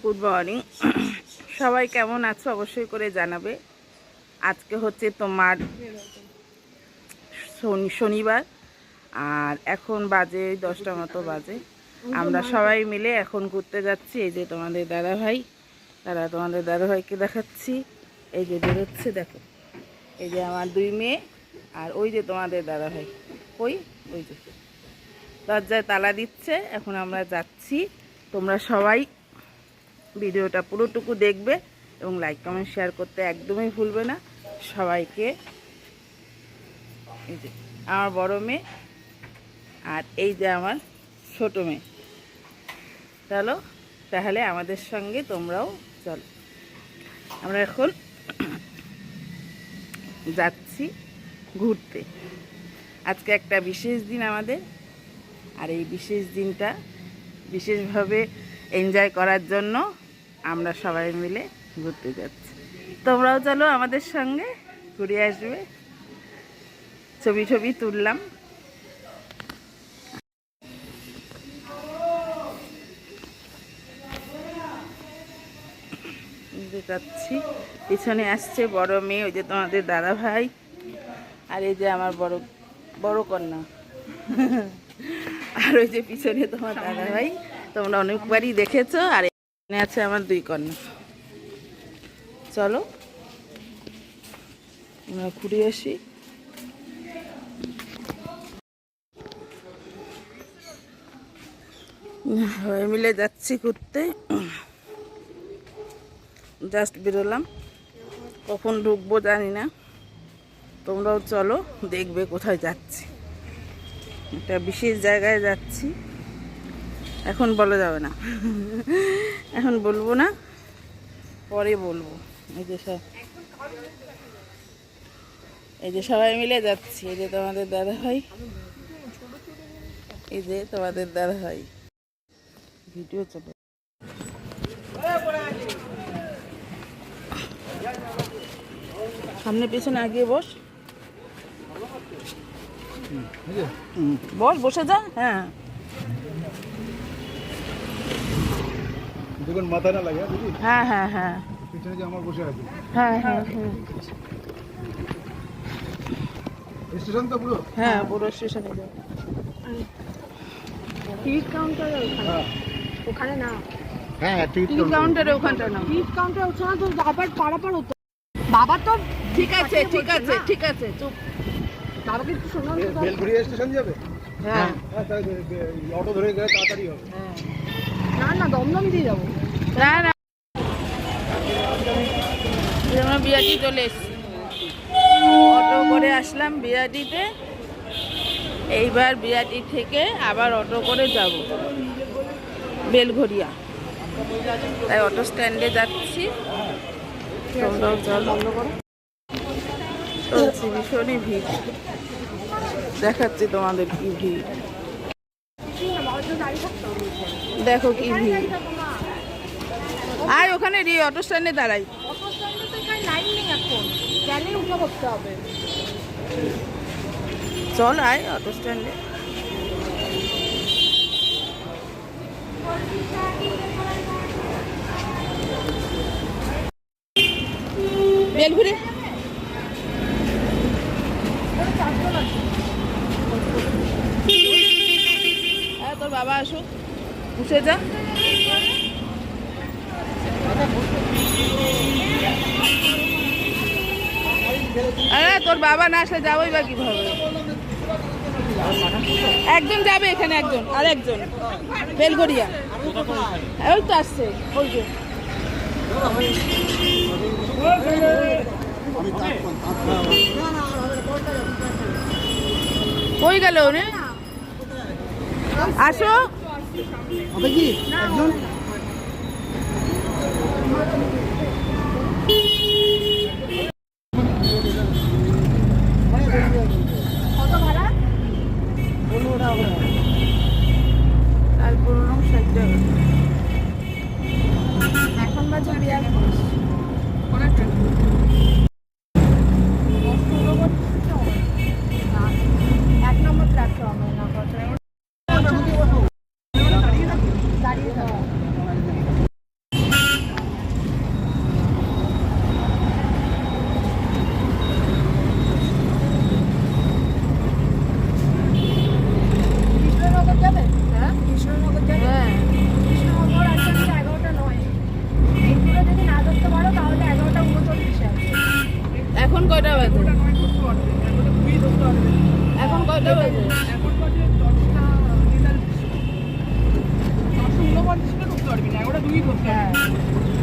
Good morning. সবাই কেমন আছো অবশ্যই করে জানাবে। আজকে হচ্ছে তোমার শনিবার, আর এখন বাজে 10টার মতো বাজে। আমরা সবাই মিলে এখন ঘুরতে যাচ্ছি। এই যে তোমাদের দাদাভাই, তোমাদের দাদাভাইকে দেখাচ্ছি। এই যে বেরোচ্ছে, দেখো, এই যে আমার 2 মেয়ে, আর ওই যে তোমাদের দাদাভাই, ওই যে দরজায় তালা দিচ্ছে। এখন আমরা যাচ্ছি। তোমরা সবাই ভিডিওটা পুরোটুকু দেখবে এবং লাইক কমেন্ট শেয়ার করতে একদমই ভুলবে না। সবাইকে, এই যে আমার বড় মেয়ে আর এই যে আমার ছোট মেয়ে, চলো তাহলে আমাদের সঙ্গে তোমরাও চলো। আমরা এখন যাচ্ছি ঘুরতে। আজকে একটা বিশেষ দিন আমাদের, আর এই বিশেষ দিনটা বিশেষভাবে এনজয় করার জন্য আমরা সবাই মিলে ঘুরতে যাচ্ছি। তোমরাও চলো আমাদের সঙ্গে, ঘুরে আসবে। ছবি তুললাম। যাচ্ছি, পিছনে আসছে বড় মেয়ে, ওই যে তোমাদের দাদা ভাই, আর এই যে আমার বড় কন্যা, আর ওই যে পিছনে তোমার দাদা ভাই। তোমরা অনেকবারই দেখেছো। আর এখানে আছে আমার 2 কন্যা। চলো আমরা ঘুরে আসি। সবাই মিলে যাচ্ছি ঘুরতে। জাস্ট বেরোলাম, কখন ঢুকবো জানি না। তোমরাও চলো, দেখবে কোথায় যাচ্ছি। একটা বিশেষ জায়গায় যাচ্ছি। এখন বলা যাবে না, এখন বলবো না, পরে বলবো। এই যে সবাই মিলে যাচ্ছি। এই যে তোমাদের দাদা ভাই, এই যে তোমাদের দাদা ভাই, ভিডিও চলে। সামনে পেছনে আগিয়ে বস, বসে যা। হ্যাঁ, দেখুন মাথা না লাগে। হ্যাঁ হ্যাঁ হ্যাঁ, পিছনে যে আমার বসে আছে। হ্যাঁ হ্যাঁ হ্যাঁ, স্টেশন তো পুরো। হ্যাঁ পুরো স্টেশনে যাও। টিকিট কাউন্টার ওখানে না। হ্যাঁ, টিকিট কাউন্টারে ওখানটা না। টিকিট কাউন্টার ওখানে তো আবার পারাপার হতো। বাবা তো ঠিক আছে ঠিক আছে ঠিক আছে, চুপ। বাবাকে একটু শোনো। বেলঘড়িয়া স্টেশন যাবে? হ্যাঁ অটো ধরে গেলে তাড়াতাড়ি হবে। না না, দমদম দিয়ে যাবো। না না, আমরা বিআরটি চলে এসেছি। অটো করে আসলাম বিআরটিতে। এইবার বিআরটি থেকে আবার অটো করে যাব বেলঘড়িয়া। তাই অটো স্ট্যান্ডে যাচ্ছি। তোমরাও চলো। চলছি, ভীষণই ভিড়। দেখাচ্ছি তোমাদের কি ভিড়, দেখো কি ভিড়। আয় ওখানে অটো স্ট্যান্ডে দাঁড়াই। অটো স্ট্যান্ডে তো এখানে লাইন নেই এখন, গেলে উঠে করতে হবে। চল আয় অটো স্ট্যান্ডে। বেলঘুরে তোর বাবা আসুক, বসে যা। আরে তোর বাবা না আসলে যাবোই বা কিভাবে? একজন যাবে এখানে, একজন আর একজন বেলঘড়িয়া। ওই তো আসছে, ওই যে। কই গেল রে? আসো। হবে কি একজন? কত ভাড়া? 15 টাকা। আর 15 60 টাকা। এখন বাজে বিয়ার এক নম্বর প্ল্যাটফর্মে না, দাঁড়িয়ে থাকো। এখন কয়টা বাজে? ওটা নয় করতে পারবে, ওটা দুই ধরতে পারবে। এখন কয়টা বাজে? এখন বাজে 10টা 49। 10:49 ঢুকতে পারবি না, ওটা দুই ধরতে পারবি।